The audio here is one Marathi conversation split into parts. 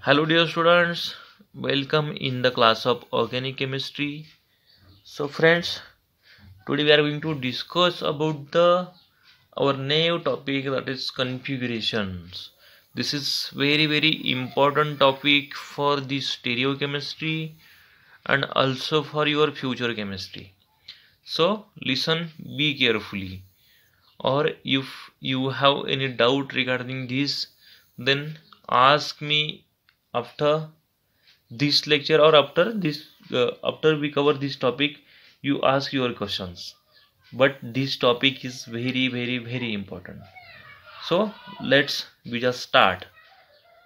Hello dear students, welcome in the class of organic chemistry. So friends, today we are going to discuss about the our new topic, that is configurations. This is very important topic for the stereochemistry and also for your future chemistry. So listen, be carefully, or if you have any doubt regarding this, then ask me after this lecture, or after we cover this topic. You ask your questions, but this topic is very important. So let's we just start.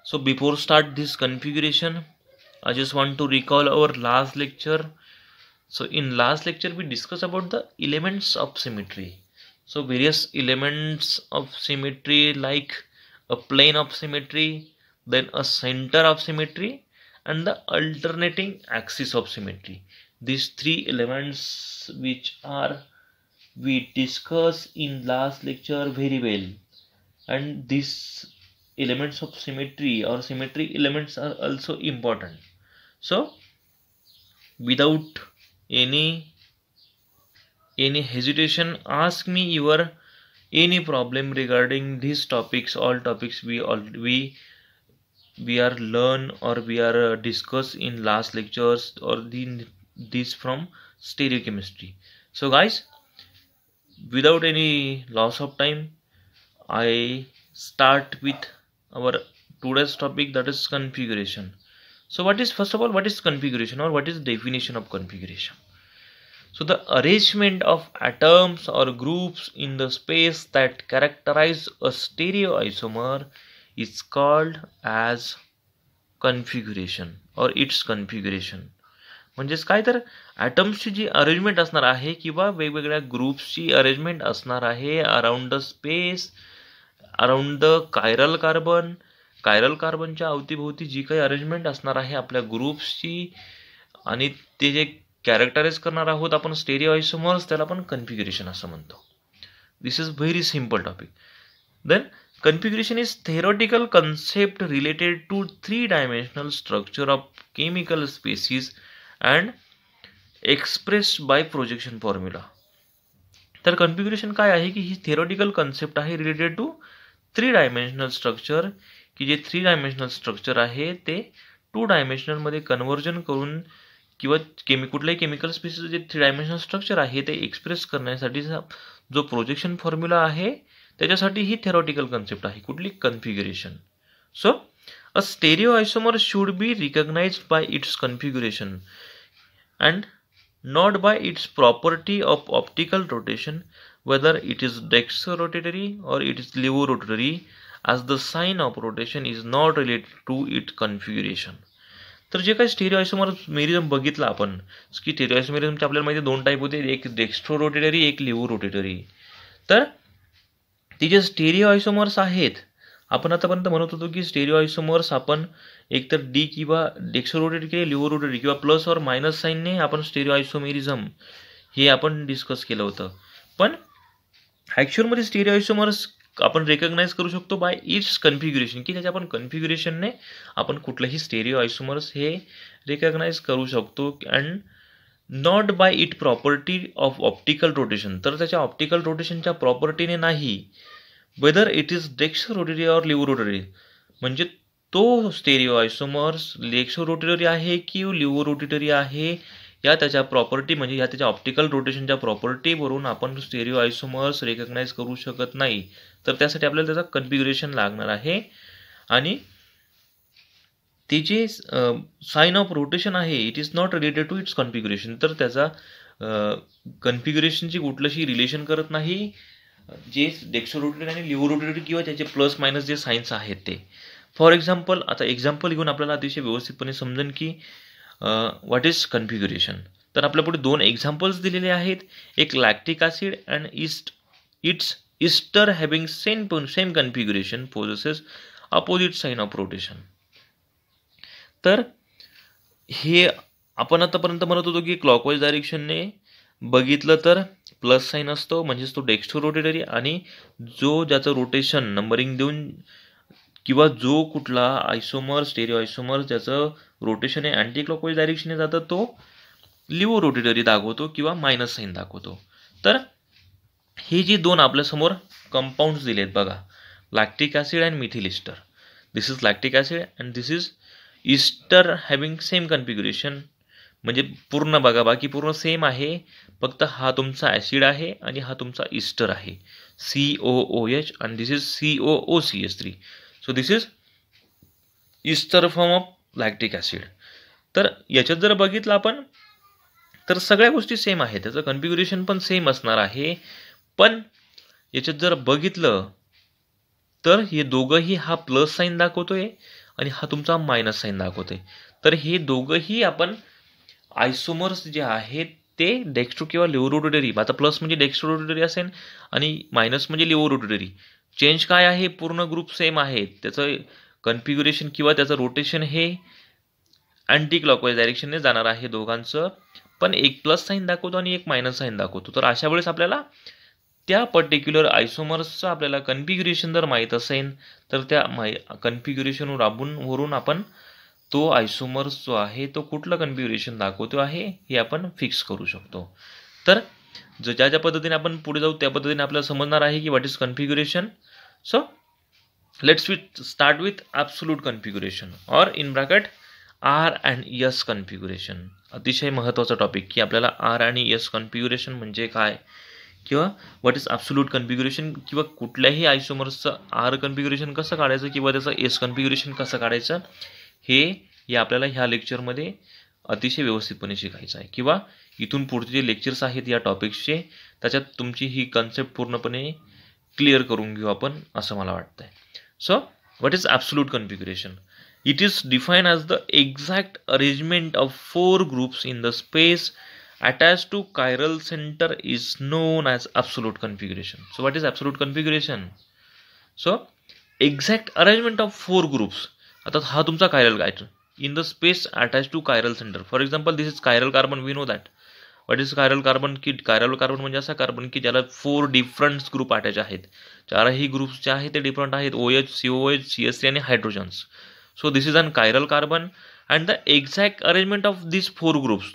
So before start this configuration, I just want to recall our last lecture. So in last lecture we discussed about the elements of symmetry. So various elements of symmetry, like a plane of symmetry, then a center of symmetry, and the alternating axis of symmetry. These three elements which are we discussed in last lecture very well, and these elements of symmetry or symmetry elements are also important. So without any hesitation, ask me your any problem regarding these topics. All topics we are learn, or we are discuss in last lectures, or this from stereochemistry. So guys, without any loss of time, I start with our today's topic, that is configuration. So what is, first of all, what is configuration, or what is the definition of configuration? So the arrangement of atoms or groups in the space that characterize a stereoisomer is called as configuration, or its configuration. म्हणजेच काय तर ॲटम्सची जी अरेंजमेंट असणार आहे, किंवा वेगवेगळ्या ग्रुप्सची अरेंजमेंट असणार आहे around the space, around the chiral कार्बनच्या अवतीभोवती जी काही अरेंजमेंट असणार आहे आपल्या ग्रुप्सची, आणि ते जे कॅरेक्टराइज करणार आहोत आपण स्टेरिओआयसोमर्स, त्याला आपण कन्फिगरेशन असं म्हणतो. This is very simple topic. Then configuration is theoretical concept related to three-dimensional structure of chemical species and expressed by projection formula. तर कन्फिग्युरेशन काय आहे की ही थिअरॉटिकल कन्सेप्ट आहे related to three dimensional structure, की जे थ्री डायमेन्शनल स्ट्रक्चर आहे ते टू डायमेन्शनलमध्ये कन्व्हर्जन करून, किंवा कुठल्याही केमिकल स्पीसीचं जे थ्री डायमेन्शनल स्ट्रक्चर आहे ते एक्सप्रेस करण्यासाठी जो प्रोजेक्शन फॉर्म्युला आहे, त्याच्यासाठी ही थेरॉटिकल कन्सेप्ट आहे कुठली, configuration. So a stereoisomer should be recognised by its configuration and not by its property of optical rotation, whether it is dextrorotatory or it is levorotatory, as the sign of rotation is not related to its configuration. तर जे काही स्टेरिओआयसोमरिझम बघितलं आपण, की स्टेरिओआयसोमरिझमचे आपल्याला माहिती दोन टाईप होते, एक डेक्स्ट्रोरोटेटरी, एक लेवोरोटेटरी. तर ती जे स्टेरिओआयसोमर्स आहेत, आपण आतापर्यंत म्हणत होतो की स्टेरिओआयसोमर्स आपण एकतर डी किंवा डेक्स्ट्रोरोटेटरी किंवा लिव्होरोटेटरी किंवा प्लस और मायनस साईनने आपण स्टेरिओआयसोमेरिझम हे आपण डिस्कस केलं होतं. पण ॲक्च्युअलमध्ये स्टेरिओआयसोमर्स आपण रेकग्नाइज करू शकतो बाय इट्स कन्फिग्युरेशन, की त्याच्या आपण कन्फिग्युरेशनने आपण कुठलंही स्टेरिओआयसोमर्स हे रेकग्नाइज करू शकतो, and not by it property of optical rotation, तर त्याच्या ऑप्टिकल रोटेशनच्या प्रॉपर्टीने नाही, वेदर इट इज डेक्स्ट्रोरोटेटरी और लिव्होरोटेटरी, म्हणजे तो स्टेरिओआयसोमर्स डेक्स्ट्रोरोटेटरी आहे की लिव्होरोटेटरी आहे, या त्याच्या प्रॉपर्टी म्हणजे या त्याच्या ऑप्टिकल रोटेशनच्या प्रॉपर्टीवरून आपण स्टेरिओआयसोमर्स रेकग्नाइज करू शकत नाही. तर त्यासाठी आपल्याला त्याचा कन्फिग्युरेशन लागणार आहे, आणि ती जे साइन ऑफ रोटेशन आहे it is not related to its configuration, तर त्याचा कन्फिग्युरेशनची कुठलंशी रिलेशन करत नाही जे डेक्स्ट्रोरोटेटरी आणि लिव्होरोटेटरी किंवा त्याचे प्लस मायनस जे साइन्स आहेत ते. फॉर एक्झाम्पल, आता एक्झाम्पल घेऊन आपल्याला अतिशय व्यवस्थितपणे समजेल की व्हॉट इज कन्फिग्युरेशन. तर आपल्या पुढे दोन एक्झाम्पल्स दिलेले आहेत, एक lactic acid and its ester having same configuration possesses opposite sign of rotation. तर हे आपण आतापर्यंत म्हणत होतो की क्लॉकवाईज डायरेक्शनने बघितलं तर प्लस साइन असतो, म्हणजेच तो डेक्स्ट्रोरोटेटरी, आणि जो ज्याचं रोटेशन नंबरिंग देऊन किंवा जो कुठला आयसोमर स्टेरिओ आयसोमर ज्याचं रोटेशन हे अँटी क्लॉकवाईज डायरेक्शनने जातं तो लिव्हो रोटेटरी दाखवतो किंवा मायनस साईन दाखवतो. तर हे जी दोन आपल्यासमोर कंपाऊंड्स दिलेत बघा, lactic acid and methyl ester. This is lactic acid and this is ester having same configuration. म्हणजे पूर्ण बघा, बाकी पूर्ण सेम आहे, फक्त हा तुमचा ॲसिड आहे आणि हा तुमचा इस्टर आहे, COOH आणि this is COOCH3. So this is ester form of lactic acid. तर याच्यात जर बघितलं आपण तर सगळ्या गोष्टी सेम आहेत, त्याचं कन्फिग्युरेशन पण सेम असणार आहे. पण याच्यात जर बघितलं तर हे दोघंही हा प्लस साईन दाखवतोय आणि हा तुमचा मायनस साईन दाखवतोय. तर हे दोघंही आपण आयसोमर्स जे आहेत ते डेक्स्ट्रो किंवा लिव्हो रोटेटरी, आता प्लस म्हणजे डेक्स्ट्रो रोटेटरी असेल आणि मायनस म्हणजे लिव्हो रोटेटरी. चेंज काय आहे, पूर्ण ग्रुप सेम आहे, त्याचं कन्फिग्युरेशन किंवा त्याचं रोटेशन हे अँटी क्लॉकवाईज डायरेक्शनने जाणार आहे दोघांचं, पण एक प्लस साईन दाखवतो आणि एक मायनस साईन दाखवतो. तर अशा वेळेस आपल्याला त्या पर्टिक्युलर आयसोमर्सचं आपल्याला कन्फिग्युरेशन जर माहीत असेल तर त्या कन्फिग्युरेशनवरून आपण तो आयसोमर्स जो आहे तो कुठलं कन्फिग्युरेशन दाखवतो आहे हे आपण फिक्स करू शकतो. तर ज्या ज्या पद्धतीने आपण पुढे जाऊ त्या पद्धतीने आपल्याला समजणार आहे की what is configuration. So let's start with absolute configuration or in bracket R and S configuration. अतिशय महत्त्वाचा टॉपिक की आपल्याला R आणि S कन्फिग्युरेशन म्हणजे काय किंवा व्हॉट इज ॲब्सोल्यूट कन्फिग्युरेशन किंवा कुठल्याही आयसोमर्सचं R कन्फिग्युरेशन कसं काढायचं किंवा त्याचं S कन्फिग्युरेशन कसं काढायचं हे आपल्याला ह्या लेक्चरमध्ये अतिशय व्यवस्थितपणे शिकायचं आहे. किंवा इथून पुढचे जे लेक्चर्स आहेत या टॉपिक्सचे त्याच्यात तुमची ही कन्सेप्ट पूर्णपणे क्लिअर करून घेऊ आपण असं मला वाटतंय. So what is absolute configuration? It is defined as the exact arrangement of four groups in the space attached to chiral center is known as absolute configuration. So what is absolute configuration? So exact arrangement of four groups. आता हा तुमचा chiral item in the space attached to chiral center. For example, this is chiral carbon. We know that. What is chiral carbon? की chiral carbon म्हणजे असा कार्बन की ज्याला 4 डिफरंट ग्रुप अटॅच आहेत. चारही ग्रुप्स जे आहेत ते डिफरंट आहेत, OH, COH, CH3 आणि hydrogens. So this is an chiral carbon and the exact arrangement of these four groups.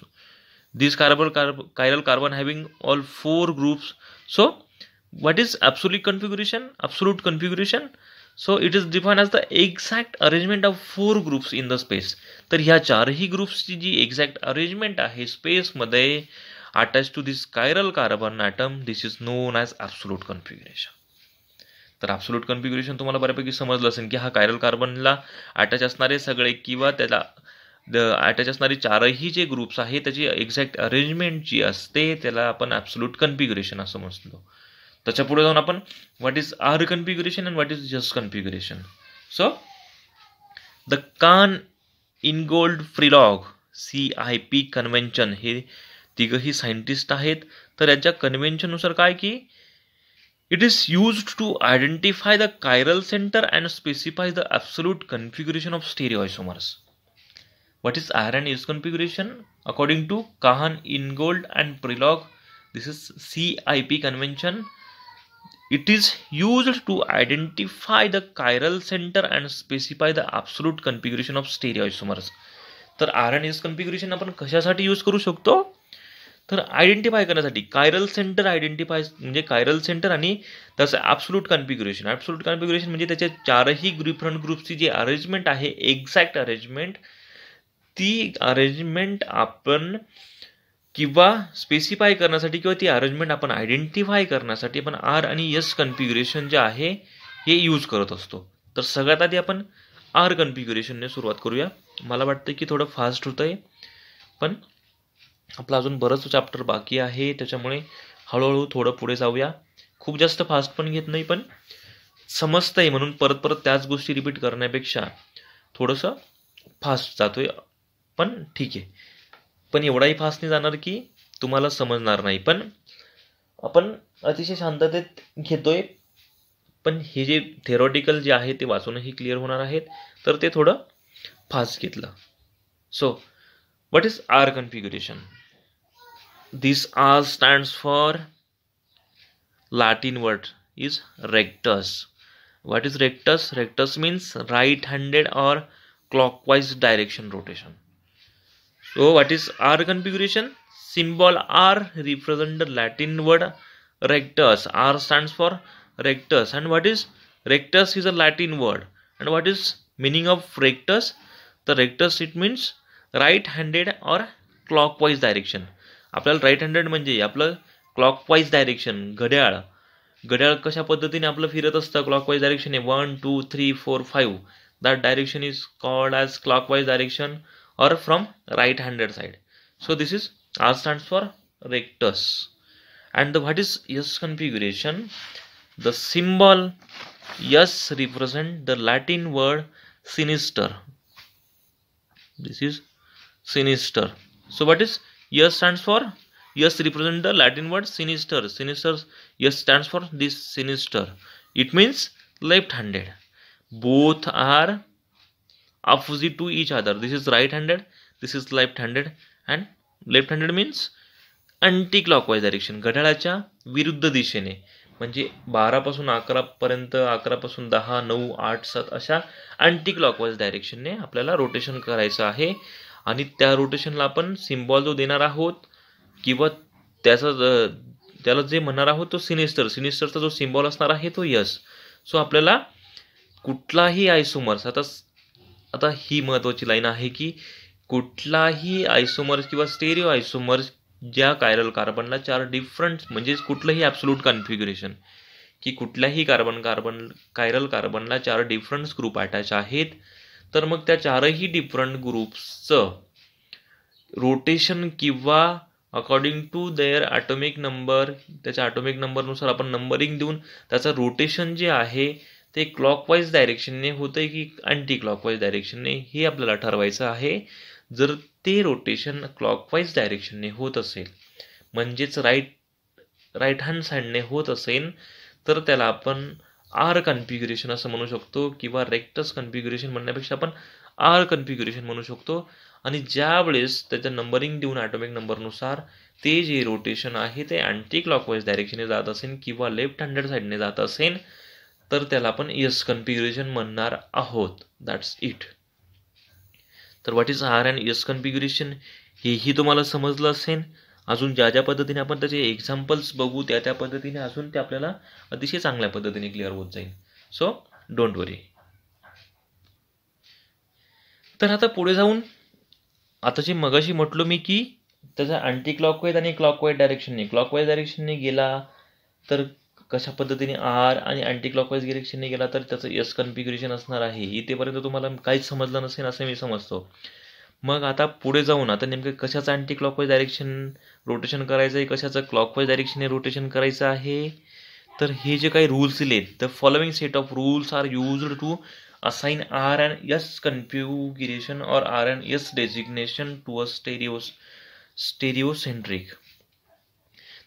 This chiral carbon having all four groups. So what is absolute configuration? Absolute configuration. So it is defined as the exact arrangement of four groups in the space. तर ह्या चारही ग्रुप्सची जी एक्झॅक्ट अरेंजमेंट आहे स्पेसमध्ये attach to this chiral carbon atom, this is known as absolute configuration. तर ॲब्सोल्यूट कन्फिग्युरेशन तुम्हाला बऱ्यापैकी समजलं असेल की हा कायरल कार्बनला अटॅच असणारे सगळे किंवा त्याला अटॅच असणारे चारही जे ग्रुप्स आहेत त्याची एक्झॅक्ट अरेंजमेंट जी असते त्याला आपण ॲब्सोल्यूट कन्फिग्युरेशन असं म्हणतो. त्याच्या पुढे जाऊन आपण what is R configuration and what is S configuration. So the Cahn Ingold फ्रिलॉग CIP convention हे तिघही सायंटिस्ट आहेत. तर याच्या कन्व्हेन्शननुसार काय की it is used to identify the chiral center and specify the absolute configuration of stereoisomers. What is R and S configuration? According to Kahan, Ingold and Prelog, this is CIP convention. It is used to identify the chiral center and specify the absolute configuration of stereoisomers. तर R and S configuration आपण कशासाठी यूज करू शकतो? तर आयडेंटिफाय करण्यासाठी कायरल सेंटर आयडेंटिफाय म्हणजे कायरल सेंटर आणि त्याचं ॲब्सोल्यूट कन्फिग्युरेशन. ॲब्सोल्यूट कन्फिग्युरेशन म्हणजे त्याच्या चारही डिफरंट ग्रुपची जी अरेंजमेंट आहे एक्झॅक्ट अरेंजमेंट, ती अरेंजमेंट आपण किंवा स्पेसिफाय करण्यासाठी किंवा ती अरेंजमेंट आपण आयडेंटिफाय करण्यासाठी आपण R आणि S कन्फिग्युरेशन जे आहे हे यूज करत असतो. तर सगळ्यात आधी आपण R कन्फिग्युरेशनने सुरुवात करूया. मला वाटतं की थोडं फास्ट होतंय पण आपलं अजून बरंच चॅप्टर बाकी आहे त्याच्यामुळे हळूहळू थोडं पुढे जाऊया. खूप जास्त फास्ट पण घेत नाही पण समजतंय म्हणून परत परत त्याच गोष्टी रिपीट करण्यापेक्षा थोडंसं फास्ट जातोय पण ठीक आहे. पण एवढाही फास्ट नाही जाणार की तुम्हाला समजणार नाही. पण आपण अतिशय शांततेत घेतोय पण हे जे थेरॉटिकल जे आहे ते वाचूनही क्लिअर होणार आहेत तर ते थोडं फास्ट घेतलं. So what is R configuration? This R stands for Latin word is rectus What is rectus? Rectus means right-handed or clockwise direction rotation. So what is R configuration? Symbol R represent the Latin word rectus. R stands for rectus. And what is rectus is a Latin word. And what is meaning of rectus? The rectus it means right-handed or clockwise direction. आपल्याला राईट हँडेड म्हणजे आपलं क्लॉकवाईज डायरेक्शन घड्याळ घड्याळ कशा पद्धतीने आपलं फिरत असतं क्लॉकवाईज डायरेक्शन आहे 1 2 3 4 5 that direction is called as clockwise direction or from right handed side. So this is R stands for rectus. And what is S configuration? The symbol S represent the Latin word sinister. This is sinister. So what is S stands for? S represent the Latin word sinister. Sinister S stands for this sinister. It means left handed. Both are opposite to each other. This is right handed, this is left handed, and left handed means anti clockwise direction घड्याळाच्या विरुद्ध दिशेने म्हणजे 12 पासून 11 पर्यंत 11 पासून 10 9 8 7 अशा अँटी क्लॉकवाईज डायरेक्शनने आपल्याला रोटेशन करायचं आहे आणि त्या रोटेशनला आपण सिम्बॉल जो देणार आहोत किंवा त्याला जे म्हणणार आहोत तो सिनिस्टरचा जो सिम्बॉल असणार आहे तो यस. सो आपल्याला कुठलाही आयसोमर्स आता ही महत्त्वाची लाईन आहे की कुठलाही आयसोमर्स किंवा स्टेरिओ आयसोमर्स ज्या कायरल कार्बनला 4 डिफरंट म्हणजे कुठलंही ॲब्सोल्यूट कॉन्फिगरेशन की कुठल्याही कायरल कार्बनला 4 डिफरंट ग्रुप अटॅच आहेत तर मग त्या 4ही डिफरंट ग्रुप्सचं रोटेशन किंवा according to their atomic number त्याच्या ॲटॉमिक नंबरनुसार आपण नंबरिंग देऊन त्याचं रोटेशन जे आहे ते क्लॉकवाईज डायरेक्शनने होतंय की अँटी क्लॉकवाईज डायरेक्शनने हे आपल्याला ठरवायचं आहे. जर ते रोटेशन क्लॉकवाईज डायरेक्शनने होत असेल म्हणजेच राईट हँड साईडने होत असेल तर त्याला आपण आर कन्फिग्युरेशन असं म्हणू शकतो किंवा रेक्टस कन्फिग्युरेशन म्हणण्यापेक्षा आपण आर कन्फिग्युरेशन म्हणू शकतो. आणि ज्या वेळेस त्याचं नंबरिंग देऊन ॲटॉमिक नंबरनुसार ते जे रोटेशन आहे ते अँटी क्लॉकवाईज डायरेक्शनने जात असेल किंवा लेफ्ट हँडेड साईडने जात असेल तर त्याला आपण एस कन्फिग्युरेशन म्हणणार आहोत. That's it. तर what is R and S configuration हेही तुम्हाला समजलं असेल. अजून ज्या पद्धतीने आपण त्याचे एक्झाम्पल्स बघू त्या पद्धतीने अजून ते आपल्याला अतिशय चांगल्या पद्धतीने क्लिअर होत जाईल. सो डोंट वरी. तर आता पुढे जाऊन आता जे मगाशी म्हटलो मी की त्याचा अँटी क्लॉकवाईज आणि क्लॉकवाईज डायरेक्शनने गेला तर कशा पद्धतीने आर आणि अँटी क्लॉकवाईज डायरेक्शनने गेला तर त्याचं एस कन्फिग्युरेशन असणार आहे. इथेपर्यंत तुम्हाला काहीच समजलं नसेल असं मी समजतो. मग आता पुढे जाऊन आता नेमकं कशाचं अँटी क्लॉकवाईज डायरेक्शन रोटेशन करायचं आहे कशाचं क्लॉकवाईज डायरेक्शनने रोटेशन करायचं आहे तर हे जे काही रूल्स दिलेत the following set of rules are used to assign R and S configuration और R and S designation to a stereocentric.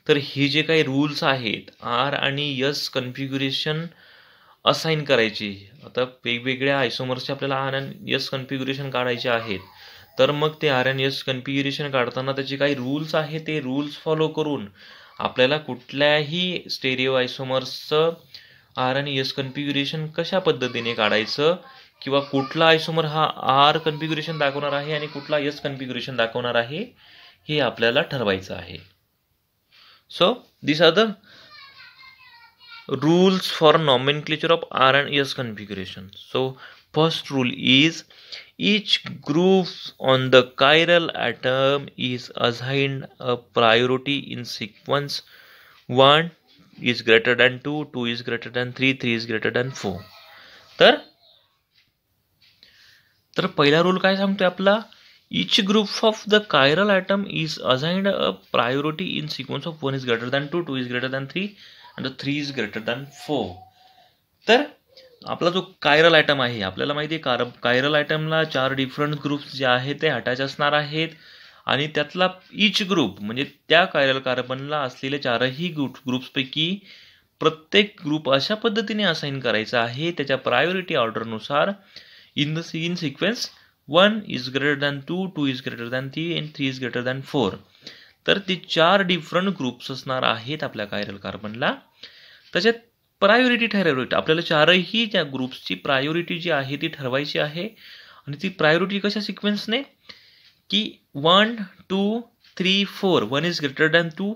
तर हे जे काही रूल्स आहेत आर आणि एस कन्फिग्युरेशन असाइन करायची आता वेगवेगळ्या आयसोमर्सचे आपल्याला आर आणि एस कन्फिग्युरेशन काढायचे आहेत तर मग ते आर आणि एस कन्फिग्युरेशन काढताना त्याचे काही रूल्स आहेत ते रूल्स फॉलो करून आपल्याला कुठल्याही स्टेरिओ आयसोमर्सचं आर आणि एस कन्फिग्युरेशन कशा पद्धतीने काढायचं किंवा कुठला आयसोमर हा आर कन्फिग्युरेशन दाखवणार आहे आणि कुठला एस कन्फिग्युरेशन दाखवणार आहे हे आपल्याला ठरवायचं आहे. So these are the rules for nomenclature of R and S configuration. So first rule is each group on the chiral atom is assigned a priority in sequence. 1 is greater than 2, 2 is greater than 3, 3 is greater than 4. तर पहिला रूल काय सांगतोय आपला each group of the chiral atom is assigned a priority in sequence of 1 is greater than 2, 2 is greater than 3 and 3 is greater than 4. तर आपला जो कायरल ॲटम आहे आपल्याला माहिती आहे कायरल ॲटमला 4 डिफरंट ग्रुप्स जे आहेत ते अटॅच असणार आहेत आणि त्यातला इच ग्रुप म्हणजे त्या कायरल कार्बनला असलेल्या 4ही ग्रुप्सपैकी प्रत्येक ग्रुप अशा पद्धतीने असाइन करायचा आहे त्याच्या प्रायोरिटी ऑर्डरनुसार in sequence 1 is greater than 2, 2 is greater than 3 and 3 is greater than 4. तर ते 4 डिफरंट ग्रुप्स असणार आहेत आपल्या कायरल कार्बनला. त्याच्यात प्रायोरिटी ठरवायची. आपल्याला चारही त्या ग्रुप्सची प्रायोरिटी जी आहे ती ठरवायची आहे. आणि ती प्रायोरिटी कशा सिक्वेन्सने, की 1 2 3 4, 1 is greater than 2,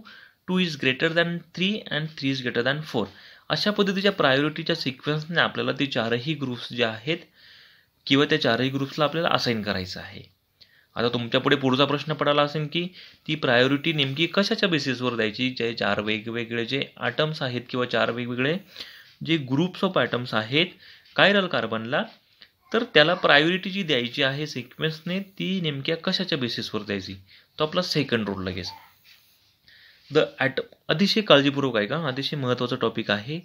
2 is greater than 3 and 3 is greater than 4. अशा पद्धतीच्या प्रायोरिटीच्या सिक्वेन्सने आपल्याला ते चारही ग्रुप्स जे आहेत किंवा त्या चारही ग्रुप्सला आपल्याला असाइन करायचं आहे. आता तुमच्या पुढे पुढचा प्रश्न पडाला असेल की ती प्रायोरिटी नेमकी कशाच्या बेसिसवर द्यायची. जे चार वेगवेगळे जे ॲटम्स आहेत किंवा चार वेगवेगळे जे ग्रुप्स ऑफ ॲटम्स आहेत कायरल कार्बनला, तर त्याला प्रायोरिटी जी द्यायची आहे सिक्वेन्सने ती नेमक्या कशाच्या बेसिसवर द्यायची. तो आपला सेकंड रूल लगेच. द ॲटम अतिशय काळजीपूर्वक आहे का, अतिशय महत्त्वाचा टॉपिक आहे.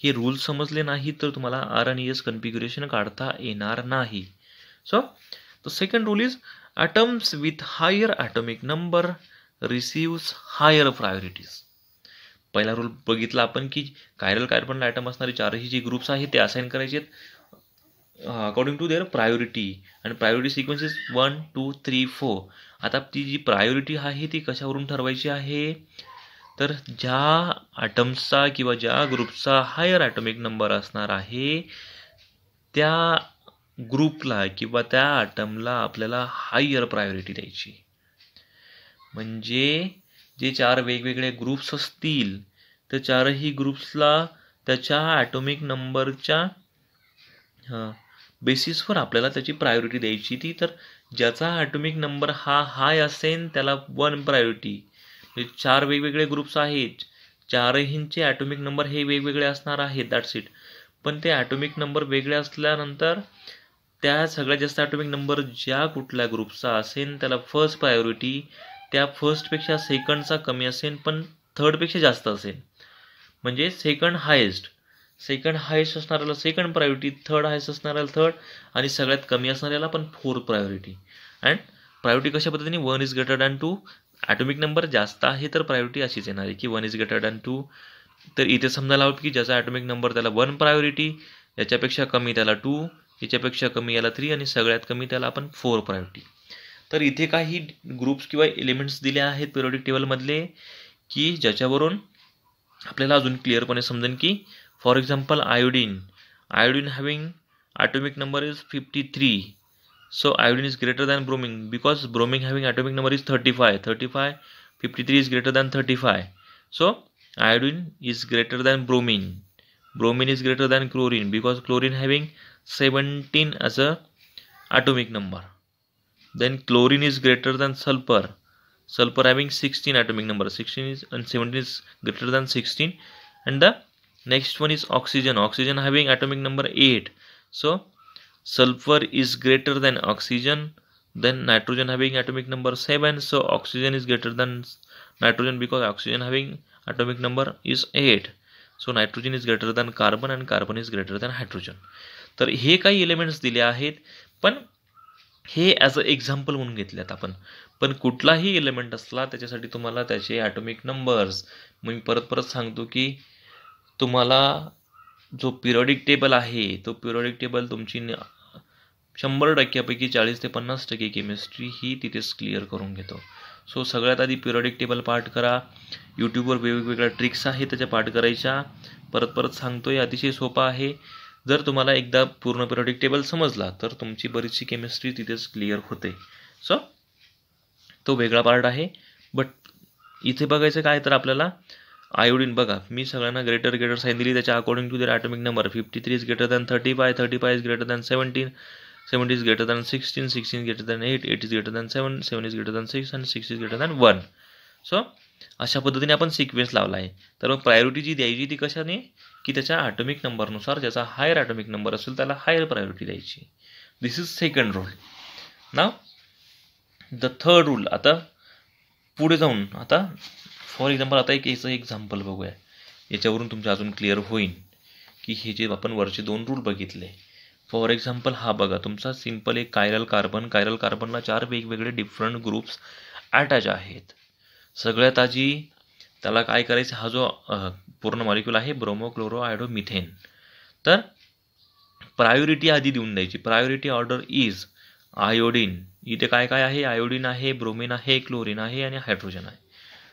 हे रूल समजले नाही तर तुम्हाला आर आणि एस कन्फिग्युरेशन काढता येणार नाही. So the second rule is atoms with higher atomic number receives higher priorities. पहिला रूल बघितला आपण की कायरल कार्बनला ॲटम असणारे चारही जे ग्रुप्स आहेत ते असाइन करायचे आहेत अकॉर्डिंग टू देअर प्रायोरिटी. आणि प्रायोरिटी सिक्वेन्स इज 1 2 3 4. आता ती जी प्रायोरिटी आहे ती कशावरून ठरवायची आहे, तर ज्या ॲटम्सचा किंवा ज्या ग्रुपचा हायर ॲटॉमिक नंबर असणार आहे त्या ग्रुपला किंवा त्या ॲटमला आपल्याला हायर प्रायोरिटी द्यायची. म्हणजे जे चार वेगवेगळे ग्रुप्स असतील त्या चारही ग्रुप्सला त्याच्या ॲटॉमिक नंबरच्या बेसिसवर आपल्याला त्याची प्रायोरिटी द्यायची. ती तर ज्याचा ॲटॉमिक नंबर हा हाय असेल त्याला 1 प्रायोरिटी. म्हणजे चार वेगवेगळे ग्रुप्स आहेत, चारहींचे ॲटॉमिक नंबर हे वेगवेगळे असणार आहेत, दॅट्स इट. पण ते ॲटॉमिक नंबर वेगळे असल्यानंतर त्या सगळ्यात जास्त ॲटॉमिक नंबर ज्या कुठल्या ग्रुपचा असेल त्याला फर्स्ट प्रायोरिटी, त्या फर्स्टपेक्षा सेकंडचा कमी असेल पण थर्डपेक्षा जास्त असेल. म्हणजे सेकंड हायेस्ट असणाऱ्याला सेकंड प्रायोरिटी, थर्ड हायेस्ट असणाऱ्याला थर्ड आणि सगळ्यात कमी असणाऱ्याला पण फोर्थ प्रायोरिटी. अँड प्रायोरिटी कशा पद्धतीने 1 is greater than 2. Atomic number जास्त आहे तर प्रायोरिटी अशीच येणार आहे की 1 इज ग्रेटर दॅन 2. तर इथे समजायला हवं की ज्याचा ॲटॉमिक नंबर त्याला 1 प्रायोरिटी, याच्यापेक्षा कमी त्याला 2, याच्यापेक्षा कमी याला 3 आणि सगळ्यात कमी त्याला आपण 4 प्रायोरिटी. तर इथे काही ग्रुप्स किंवा एलिमेंट्स दिले आहेत पिरियडिक टेबलमधले की ज्याच्यावरून आपल्याला अजून क्लिअरपणे समजेल की for example iodine having atomic number is 53. So iodine is greater than bromine because bromine having atomic number is 35. 53 is greater than 35. So iodine is greater than bromine. Bromine is greater than chlorine because chlorine having 17 as a atomic number. Then chlorine is greater than sulfur. Sulfur having 16 atomic number. 16 is and 17 is greater than 16. And the next one is oxygen. Oxygen having atomic number 8. So sulfur is greater than oxygen. Then nitrogen having atomic number 7. So oxygen is greater than nitrogen because oxygen having atomic number is 8. So nitrogen is greater than carbon and carbon is greater than hydrogen. तर हे काही एलिमेंट्स दिले आहेत पण हे ॲज अ एक्झाम्पल म्हणून घेतल्यात आपण. पण कुठलाही एलिमेंट असला त्याच्यासाठी तुम्हाला त्याचे ॲटॉमिक नंबर्स, मी परत सांगतो की तुम्हाला जो पिरियडिक टेबल आहे तो पिरियडिक टेबल तुमची 100%पैकी 40 ते 50% केमिस्ट्री ही तिथेच क्लिअर करून घेतो. सो सगळ्यात आधी पिरियडिक टेबल पाठ करा. यूट्यूबवर वेगवेगळ्या ट्रिक्स आहेत त्याच्या पाठ करायच्या. परत सांगतोय अतिशय सोपा आहे. जर तुम्हाला एकदा पूर्ण पिरियडिक टेबल समजला तर तुमची बरीचशी केमिस्ट्री तिथेच क्लिअर होते. सो तो वेगळा पार्ट आहे. बट इथे बघायचं काय तर आपल्याला आयोडीन बघा, मी सगळ्यांना ग्रेटर साईन दिली त्याच्या according to their atomic number. 53 is greater than 35, 35 is greater than 17, 70 is greater than 16, 16 is greater than 8, 8 is greater than 7, 7 is greater than 6 and 6 is greater than 1. So अशा पद्धतीने आपण सिक्वेन्स लावला आहे. तर मग प्रायोरिटी जी द्यायची ती कशाने, की त्याच्या ॲटॉमिक नंबरनुसार ज्याचा हायर ॲटॉमिक नंबर असेल त्याला हायर प्रायोरिटी द्यायची. This is second rule. Now the third rule. आता पुढे जाऊन आता फॉर एक्झाम्पल आता एक याचं एक्झाम्पल बघूया. याच्यावरून तुमच्या अजून क्लिअर होईल की हे जे आपण वरचे 2 रूल बघितले. फॉर एक्झाम्पल हा बघा तुमचा सिम्पल एक कायरल कार्बनला 4 वेगवेगळे डिफरंट ग्रुप्स अटॅच आहेत. सगळ्यात आधी त्याला काय करायचं, हा जो पूर्ण मॉलिक्यूल आहे ब्रोमो क्लोरो आयोडो मिथेन, तर प्रायोरिटी आधी देऊन द्यायची. Priority order is iodine. इथे काय काय आहे, आयोडीन आहे, ब्रोमिन आहे, क्लोरीन आहे आणि हायड्रोजन आहे.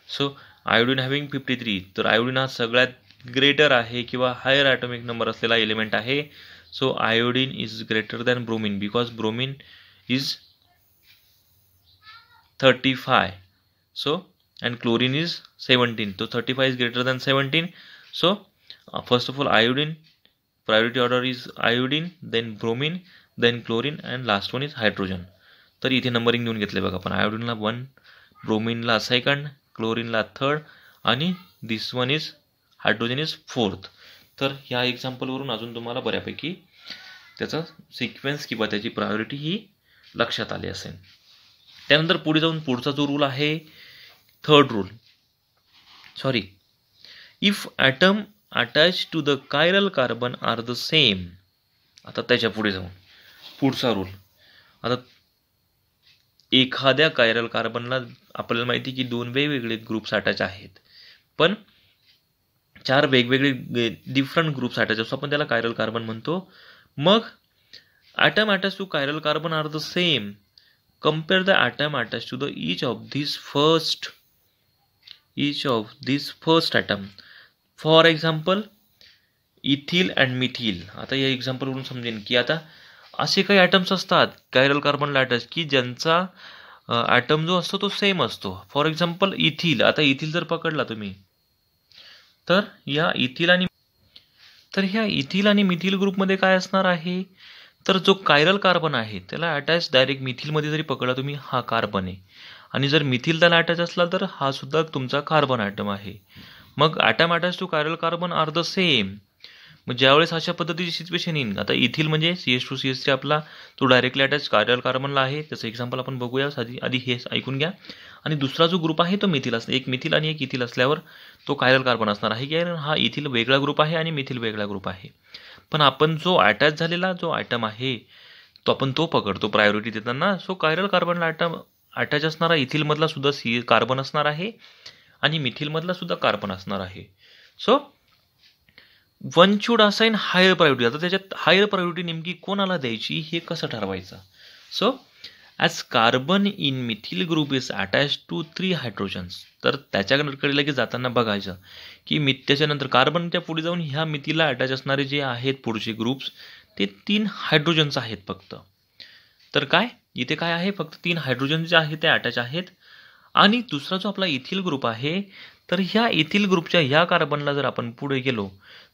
So iodine having 53. तर आयोडीन हा सगळ्यात ग्रेटर आहे किंवा हायर ॲटॉमिक नंबर असलेला एलिमेंट आहे. So iodine is greater than bromine because bromine is 35. So and chlorine is 17. So 35 is greater than 17. So first of all iodine, priority order is iodine, then bromine, then chlorine and last one is hydrogen. तर इथे नंबरिंग देऊन घेतले बघा आपण. आयोडीनला 1, ब्रोमीनला 2nd, क्लोरीनला 3rd आणि this one is hydrogen is 4th. तर ह्या एक्झाम्पलवरून अजून तुम्हाला बऱ्यापैकी त्याचा सिक्वेन्स किंवा त्याची प्रायोरिटी ही लक्षात आली असेल. त्यानंतर पुढे जाऊन पुढचा जो रूल आहे 3rd rule, sorry, if atom attach to the chiral carbon are the same. आता त्याच्या पुढे जाऊन पुढचा रूल, आता एखाद्या कायरल कार्बनला आपल्याला माहिती की 2 वेगवेगळे ग्रुप्स अटॅच आहेत, पण 4 वेगवेगळे डिफरंट ग्रुप्स अटॅच असतो, आपण त्याला कायरल कार्बन म्हणतो. मग atom attach to chiral carbon are the same. Compare the atom attached to the each of these first atom. For example, ethyl and methyl. आता या एक्झाम्पल वरून समजेन की आता असे काही ॲटम्स असतात कायरल कार्बनला अटॅच की ज्यांचा ॲटम जो असतो तो सेम असतो. For example ethyl. आता इथिल जर पकडला तुम्ही तर ह्या इथिल आणि मिथिल ग्रुपमध्ये काय असणार आहे, तर जो कायरल कार्बन आहे त्याला अटॅच डायरेक्ट मिथिलमध्ये जरी पकडला तुम्ही हा कार्बन आहे, आणि जर मिथिल त्याला अटॅच असला तर हा सुद्धा तुमचा कार्बन ॲटम आहे. मग atom attach to chiral carbon are the same. मग ज्यावेळेस अशा पद्धतीची सिच्युएशन येईल, आता इथिल म्हणजे CH2CH3 आपला तो डायरेक्टली अटॅच कायरल कार्बनला आहे, त्याचं एक्झाम्पल आपण बघूया. आधी हे ऐकून घ्या. आणि दुसरा जो ग्रुप आहे तो मिथिल असतो. एक मिथिल आणि एक इथिल असल्यावर तो कायरल कार्बन असणार आहे की हा इथिल वेगळा ग्रुप आहे आणि मिथिल वेगळा ग्रुप आहे. पण आपण जो अटॅच झालेला जो आयटम आहे तो आपण तो पकडतो प्रायोरिटी देताना. सो कायरल कार्बनला अटॅच असणारा इथिलमधला सुद्धा कार्बन असणार आहे आणि मिथिलमधला सुद्धा कार्बन असणार आहे. So one should assign higher priority. आता त्याच्यात हायर प्रायोरिटी नेमकी कोणाला द्यायची हे कसं ठरवायचं. So as carbon in methyl group is attach to 3 hydrogens. तर त्याच्याकडे लगेच जाताना बघायचं की त्याच्यानंतर कार्बनच्या पुढे जाऊन ह्या मिथिलला अटॅच असणारे जे आहेत पुढचे ग्रुप्स ते 3 हायड्रोजन्स आहेत फक्त. तर काय इथे काय आहे, फक्त 3 हायड्रोजन जे आहेत ते अटॅच आहेत. आणि दुसरा जो आपला इथिल ग्रुप आहे, तर ह्या इथिल ग्रुपच्या ह्या कार्बनला जर आपण पुढे गेलो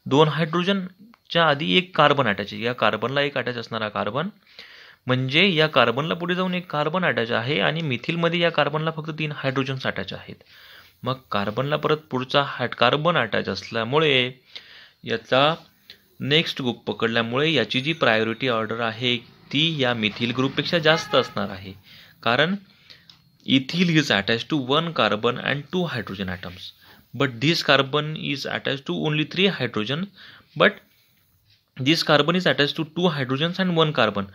2 हायड्रोजनच्या आधी एक कार्बन अटॅच आहे. या कार्बनला एक अटॅच असणारा कार्बन म्हणजे या कार्बनला पुढे जाऊन एक कार्बन अटॅच आहे आणि मिथिलमध्ये या कार्बनला फक्त 3 हायड्रोजन्स अटॅच आहेत. मग कार्बनला परत पुढचा कार्बन अटॅच असल्यामुळे याचा नेक्स्ट ग्रुप पकडल्यामुळे याची जी प्रायोरिटी ऑर्डर आहे ती या मिथिल ग्रुपपेक्षा जास्त असणार आहे. कारण ethyl is attach to 1 carbon and 2 hydrogen atoms, but this carbon is attach to only 3 hydrogen, but this carbon is attach to 2 hydrogens and 1 carbon.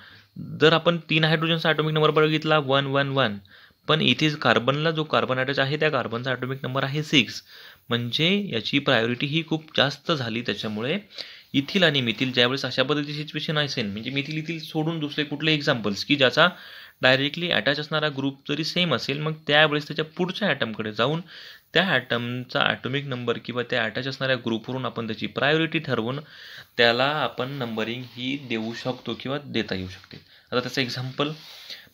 जर आपण 3 हायड्रोजनचा ॲटॉमिक नंबर बघितला 1 1 1, पण इथे कार्बनला जो कार्बन अटॅच आहे त्या कार्बनचा ॲटॉमिक नंबर आहे 6. म्हणजे याची प्रायोरिटी ही खूप जास्त झाली. त्याच्यामुळे इथिल आणि मिथिल ज्यावेळेस अशा पद्धतीची सिच्युएशन असेल, म्हणजे मिथिल इथिल सोडून दुसरे कुठले एक्झाम्पल्स की ज्याचा डायरेक्टली अटॅच असणारा ग्रुप जरी सेम असेल, मग त्यावेळेस त्याच्या पुढच्या ॲटमकडे जाऊन त्या ॲटमचा ॲटॉमिक नंबर किंवा त्या अटॅच असणाऱ्या ग्रुपवरून आपण त्याची प्रायोरिटी ठरवून त्याला आपण नंबरिंग ही देऊ शकतो किंवा देता येऊ शकते. आता त्याचं एक्झाम्पल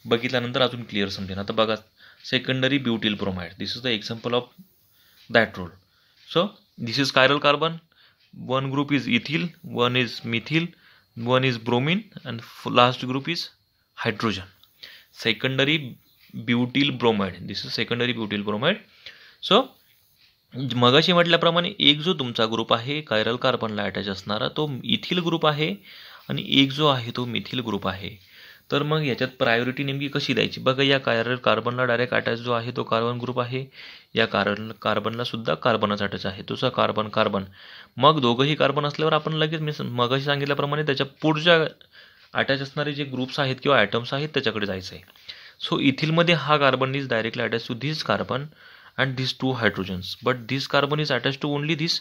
बघितल्यानंतर अजून क्लिअर समजेल. आता बघा, secondary butyl bromide, this is the example of that rule. So this is chiral carbon, 1 group is ethyl, 1 is methyl, 1 is bromine and last group is hydrogen. Secondary butyl bromide, this is secondary butyl bromide. So मगाशी म्हटल्याप्रमाणे एक जो तुमचा ग्रुप आहे कायरल कार्बनला अटॅच असणारा तो इथिल ग्रुप आहे आणि एक जो आहे तो मिथिल ग्रुप आहे. तर मग याच्यात प्रायोरिटी नेमकी कशी द्यायची बघा. या कायरल कार्बनला डायरेक्ट अटॅच जो आहे तो कार्बन ग्रुप आहे, या कार्बनला सुद्धा कार्बनच अटॅच आहे, तुझा कार्बन कार्बन. मग दोघंही कार्बन असल्यावर आपण लगेच मी मगाशी सांगितल्याप्रमाणे त्याच्या पुढच्या अटॅच असणारे जे ग्रुप्स आहेत किंवा ॲटम्स आहेत त्याच्याकडे जायचं आहे. सो इथिलमध्ये हा carbon is directly attach to this carbon and these 2 hydrogens, but this carbon is attached to only these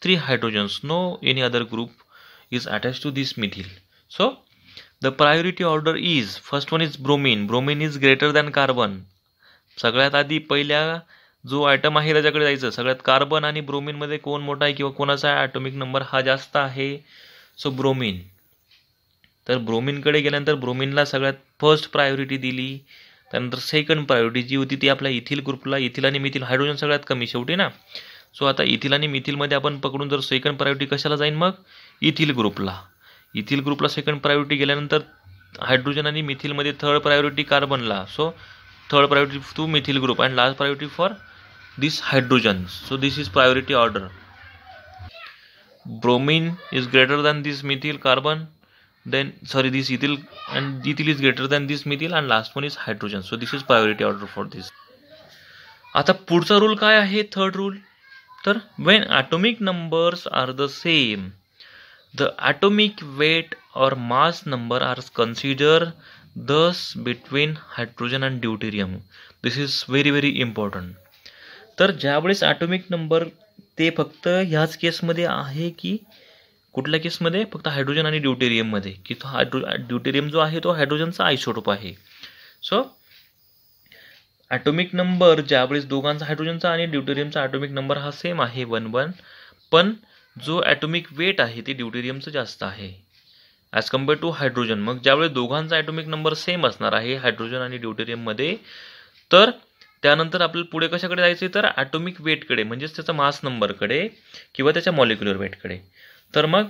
3 hydrogens, no any other group is attached to this methyl. So the priority order is, first one is bromine, bromine is greater than carbon. सगळ्यात आधी पहिल्या जो ॲटम आहे त्याच्याकडे जायचं. सगळ्यात कार्बन आणि ब्रोमीनमध्ये कोण मोठा आहे किंवा कोणाचा ॲटॉमिक नंबर हा जास्त आहे? So bromine. तर ब्रोमीनकडे गेल्यानंतर ब्रोमीनला सगळ्यात फर्स्ट प्रायोरिटी दिली. त्यानंतर सेकंड प्रायोरिटी जी होती ती आपल्या इथिल ग्रुपला. इथिल आणि मिथिल, हायड्रोजन सगळ्यात कमी शेवटी ना. सो आता इथिल आणि मिथिलमध्ये आपण पकडून जर सेकंड प्रायोरिटी कशाला जाईन मग? इथिल ग्रुपला. इथिल ग्रुपला सेकंड प्रायोरिटी गेल्यानंतर हायड्रोजन आणि मिथिलमध्ये थर्ड प्रायोरिटी कार्बनला. So third priority to methyl group and last priority for this hydrogen. So this is priority order. bromine is greater than this methyl carbon, then this ethyl, and ethyl is greater than this methyl, and last one is hydrogen. So this is priority order for this. आता पुढचा रूल काय आहे? Third rule. तर when atomic numbers are the same, the atomic weight or mass number are considered thus between hydrogen and deuterium. This is very very important. तर ज्यावेळेस ॲटॉमिक नंबर ते फक्त ह्याच केसमध्ये आहे की कुठल्या केसमध्ये? फक्त हायड्रोजन आणि ड्यूटेरियममध्ये, की तो ड्यूटेरियम जो आहे तो हायड्रोजनचा आयसोटोप आहे. सो ॲटॉमिक नंबर ज्यावेळेस दोघांचा हायड्रोजनचा आणि ड्यूटेरियमचा ॲटॉमिक नंबर हा सेम आहे 1 पण जो ॲटॉमिक वेट आहे ते ड्यूटेरियमचं जास्त आहे ॲज कम्पेअर टू हायड्रोजन. मग ज्यावेळेस दोघांचा ॲटॉमिक नंबर सेम असणार आहे हायड्रोजन आणि ड्यूटेरियममध्ये, तर त्यानंतर आपल्याला पुढे कशाकडे जायचं? तर ॲटॉमिक वेटकडे, म्हणजेच त्याचा मास नंबरकडे किंवा त्याच्या मॉलिक्युलर वेटकडे. तर मग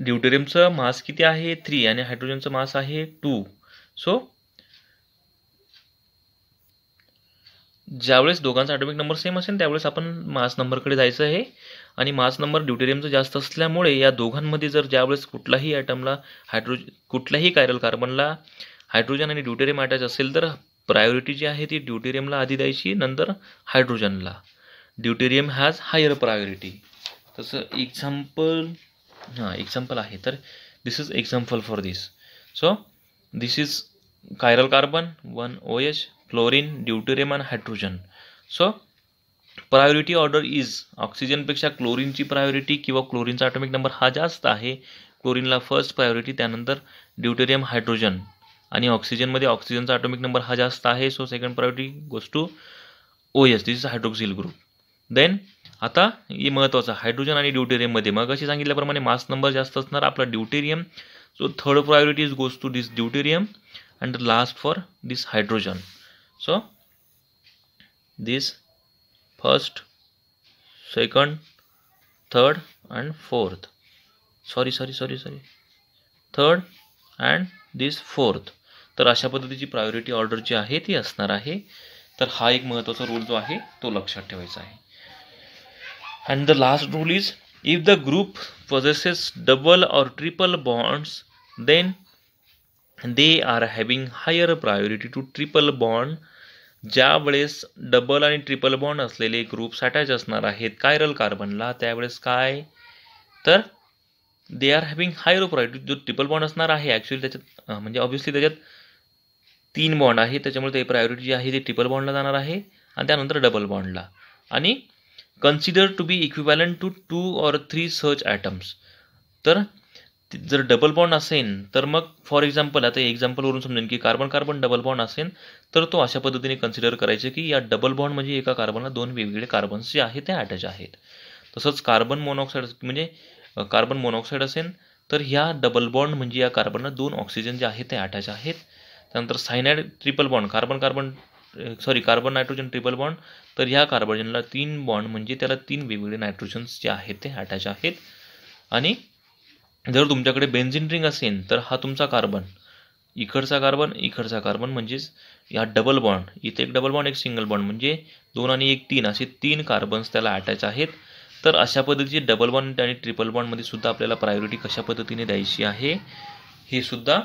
ड्यूटेरियमचं मास किती आहे? 3 आणि हायड्रोजनचं मास आहे 2. सो ज्यावेळेस दोघांचा ॲटॉमिक नंबर सेम असेल त्यावेळेस आपण मास नंबरकडे जायचं आहे. आणि मास नंबर ड्यूटेरियमचं जास्त असल्यामुळे या दोघांमध्ये जर ज्यावेळेस कुठल्याही ॲटमला कुठल्याही कायरल कार्बनला हायड्रोजन आणि ड्यूटेरियम अटॅच असेल तर प्रायोरिटी जी आहे ती ड्यूटेरियमला आधी द्यायची, नंतर हायड्रोजनला. Deuterium has higher priority. तसं एक्झाम्पल आहे. तर this is example for this. So this is chiral carbon 1 OH, fluorine, deuterium आणि hydrogen. So priority order is ऑक्सिजनपेक्षा क्लोरीनची प्रायोरिटी किंवा क्लोरीनचा ॲटॉमिक नंबर हा जास्त आहे. क्लोरीनला फर्स्ट प्रायोरिटी, त्यानंतर ड्यूटेरियम, हायड्रोजन. आणि ऑक्सिजनमध्ये ऑक्सिजनचा ॲटॉमिक नंबर हा जास्त आहे. So second priority goes to OH, this is hydroxyl group. Then आता हे महत्त्वाचं, हायड्रोजन आणि ड्यूटेरियममध्ये मग अशी सांगितल्याप्रमाणे मास नंबर जास्त असणार आपला deuterium. So third priority is goes to this deuterium and last for this hydrogen. So this first, second, third and fourth. Third and this fourth. तर अशा पद्धतीची प्रायोरिटी ऑर्डर जी आहे ती असणार आहे. तर हा एक महत्त्वाचा रूल जो आहे तो लक्षात ठेवायचा आहे. And the last rule is if the group possesses double or triple bonds then they are having higher priority to triple bond. ज्या वेळेस डबल आणि ट्रिपल बॉन्ड असलेले ग्रुप्स अटॅच असणार आहेत कायरल कार्बनला त्यावेळेस काय? तर they are having higher priority. जो ट्रिपल बॉन्ड असणार आहे ॲक्च्युअली त्याच्यात म्हणजे ऑब्व्हियसली त्याच्यात 3 बॉन्ड आहे, त्याच्यामुळे ते प्रायोरिटी जी आहे ती ट्रिपल बॉन्डला जाणार आहे आणि त्यानंतर डबल बॉन्डला. आणि consider to be equivalent to 2 or 3 such atoms. तर जर डबल बॉन्ड असेल तर मग फॉर एक्झाम्पल, आता एक्झाम्पलवरून समजेन की कार्बन कार्बन डबल बॉन्ड असेल तर तो अशा पद्धतीने कन्सिडर करायचे की या डबल बॉन्ड म्हणजे एका कार्बनला 2 वेगवेगळे कार्बन्स जे आहेत ते अटॅच आहेत. तसंच कार्बन मोनॉक्साईड म्हणजे कार्बन मोनॉक्साईड असेल तर ह्या डबल बॉन्ड म्हणजे या कार्बनला 2 ऑक्सिजन जे आहेत ते अटॅच आहेत. त्यानंतर cyanide triple bond carbon nitrogen triple bond, तर ह्या कार्बनला 3 बॉन्ड म्हणजे त्याला 3 वेगवेगळे नायट्रोजन्स जे आहेत ते अटॅच आहेत. आणि जर तुमच्याकडे बेन्झिन रिंग असेल तर हा तुमचा कार्बन, इकडचा कार्बन म्हणजेच या डबल बॉन्ड, इथे एक डबल बॉन्ड एक सिंगल बॉन्ड म्हणजे 2 आणि 1 3 असे 3 कार्बन्स त्याला अटॅच आहेत. तर अशा पद्धतीचे डबल बॉन्ड आणि ट्रिपल बॉन्डमध्ये सुद्धा आपल्याला प्रायोरिटी कशा पद्धतीने द्यायची आहे हे सुद्धा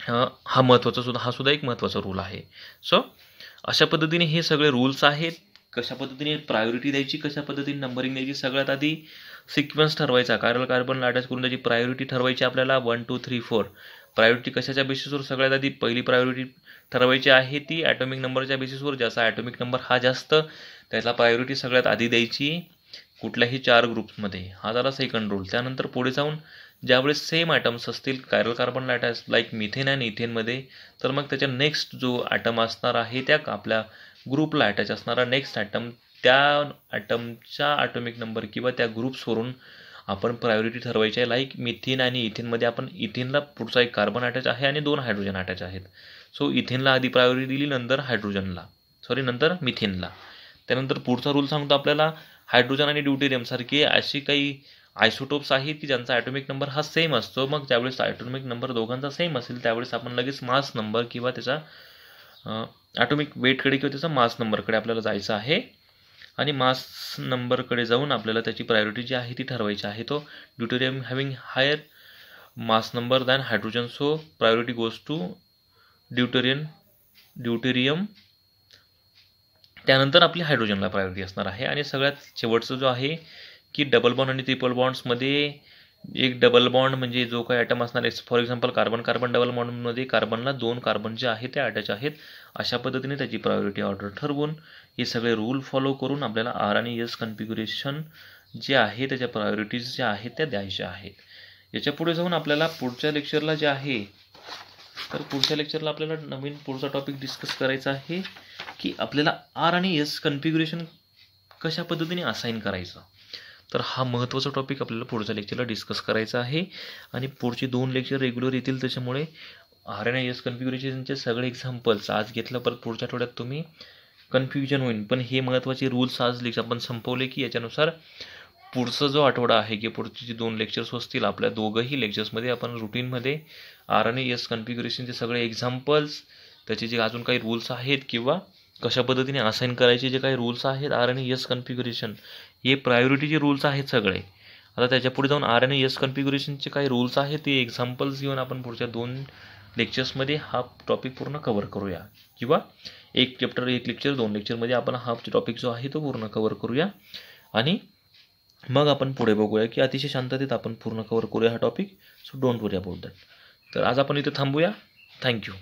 हा सुद्धा एक महत्त्वाचा रूल आहे. सो अशा पद्धतीने हे सगळे रूल्स आहेत. कशा पद्धतीने प्रायोरिटी द्यायची, कशा पद्धतीने नंबरिंग द्यायची, सगळ्यात आधी सिक्वेन्स ठरवायचा. कायरल कार्बनला अटॅच करून त्याची प्रायोरिटी ठरवायची आपल्याला 1 2 3 4. प्रायोरिटी कशाच्या बेसिसवर? सगळ्यात आधी पहिली प्रायोरिटी ठरवायची आहे ती ॲटॉमिक नंबरच्या बेसिसवर. ज्याचा ॲटॉमिक नंबर हा जास्त त्याला प्रायोरिटी सगळ्यात आधी द्यायची कुठल्याही 4 ग्रुप्समध्ये. हा झाला सेकंड रूल. त्यानंतर पुढे जाऊन ज्यावेळेस सेम ॲटम्स असतील कायरल कार्बनला अटॅच लाईक मिथेन आणि इथेनमध्ये, तर मग त्याच्या नेक्स्ट जो ॲटम असणार आहे त्या आपल्या ग्रुपला अटॅच असणारा नेक्स्ट ॲटम, त्या ॲटमच्या ॲटॉमिक नंबर किंवा त्या ग्रुप्सवरून आपण प्रायोरिटी ठरवायची आहे. लाईक मिथेन आणि इथेनमध्ये आपण इथेनला पुढचा एक कार्बन अटॅच आहे आणि 2 हायड्रोजन अटॅच आहेत. सो इथेनला आधी प्रायोरिटी दिली, नंतर मिथेनला. त्यानंतर पुढचा रूल सांगतो आपल्याला, हायड्रोजन आणि ड्यूटेरियम सारखे अशी काही आयसोटोप्स आहेत की ज्यांचा ॲटॉमिक नंबर हा सेम असतो. मग ज्यावेळेस ॲटॉमिक नंबर दोघांचा सेम असेल त्यावेळेस आपण लगेच मास नंबर किंवा त्याचा ॲटॉमिक वेटकडे किंवा त्याचा मास नंबरकडे आपल्याला जायचं आहे. आणि मास नंबरकडे जाऊन आपल्याला त्याची प्रायोरिटी जी आहे ती ठरवायची आहे. तो deuterium having higher mass number than hydrogen, so priority goes to deuterium. त्यानंतर आपली हायड्रोजनला प्रायोरिटी असणार आहे. आणि सगळ्यात शेवटचं जो आहे की डबल बॉन्ड आणि ट्रिपल बॉन्ड्समध्ये एक डबल बॉन्ड म्हणजे जो काही ॲटम असणार आहे, for example carbon carbon double बॉन्डमध्ये कार्बनला 2 कार्बन जे आहे ते अटॅच आहेत. अशा पद्धतीने त्याची प्रायोरिटी ऑर्डर ठरवून हे सगळे रूल फॉलो करून आपल्याला आर आणि एस कन्फिग्युरेशन जे आहे त्याच्या प्रायोरिटीज ज्या आहेत त्या द्यायच्या आहेत. याच्या पुढे जाऊन आपल्याला पुढच्या लेक्चरला जे आहे, तर पुढच्या लेक्चरला आपल्याला नवीन पुढचा टॉपिक डिस्कस करायचा आहे की आपल्याला आर आणि एस कन्फिग्युरेशन कशा पद्धतीने असाइन करायचं. तर हा महत्त्वाचा टॉपिक आपल्याला पुढच्या लेक्चरला डिस्कस करायचा आहे. आणि पुढचे 2 लेक्चर रेग्युलर येतील, त्याच्यामुळे आर आणि एस कन्फिग्युरेशनचे सगळे एक्झाम्पल्स आज घेतलं, परत पुढच्या आठवड्यात तुम्ही कन्फ्युजन होईल. पण हे महत्त्वाचे रूल्स आज लेक्चर आपण संपवले की याच्यानुसार पुढचा जो आठवडा आहे की पुढचे जे 2 लेक्चर्स असतील आपल्या दोघंही लेक्चर्समध्ये आपण रुटीनमध्ये आर आणि एस कन्फिग्युरेशनचे सगळे एक्झाम्पल्स, त्याचे जे अजून काही रूल्स आहेत किंवा कशा पद्धतीने असाइन करायचे जे काही रूल्स आहेत आर आणि एस कन्फिग्युरेशन, हे प्रायोरिटीचे रूल्स आहेत सगळे. आता त्याच्या पुढे जाऊन आर आणि एस कन्फिग्युरेशनचे काही रूल्स आहेत ते एक्झाम्पल्स घेऊन आपण पुढच्या 2 लेक्चर्समध्ये हा टॉपिक पूर्ण कव्हर करूया. किंवा एक लेक्चर 2 लेक्चरमध्ये आपण हा टॉपिक जो आहे तो पूर्ण कव्हर करूया. आणि मग आपण पुढे बघूया की अतिशय शांततेत आपण पूर्ण कव्हर करूया हा topic. So don't worry about that. तर आज आपण इथे थांबूया. थँक्यू.